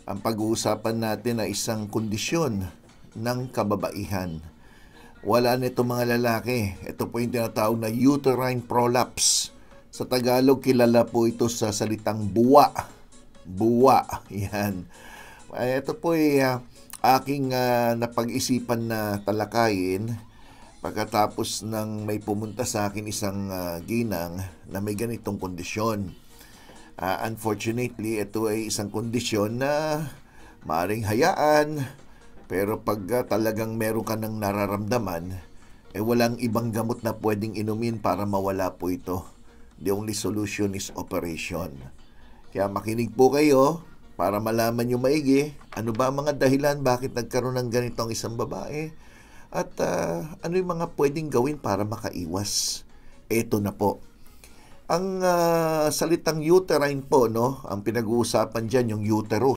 Ang pag-uusapan natin ay isang kondisyon ng kababaihan. Wala na itong mga lalaki. Ito po yung tinatawag na uterine prolapse. Sa Tagalog, kilala po ito sa salitang buwa. Buwa. Yan. Ito po ay aking napag-isipan na talakayin pagkatapos ng may pumunta sa akin isang ginang na may ganitong kondisyon. Unfortunately, ito ay isang kondisyon na maaaring hayaan, pero pag talagang meron ka ng nararamdaman, walang ibang gamot na pwedeng inumin para mawala po ito. The only solution is operation. Kaya makinig po kayo para malaman nyo maigi ano ba ang mga dahilan bakit nagkaroon ng ganito ang isang babae at ano yung mga pwedeng gawin para makaiwas. Ito na po. Ang salitang uterine po, no, ang pinag-uusapan dyan yung uterus.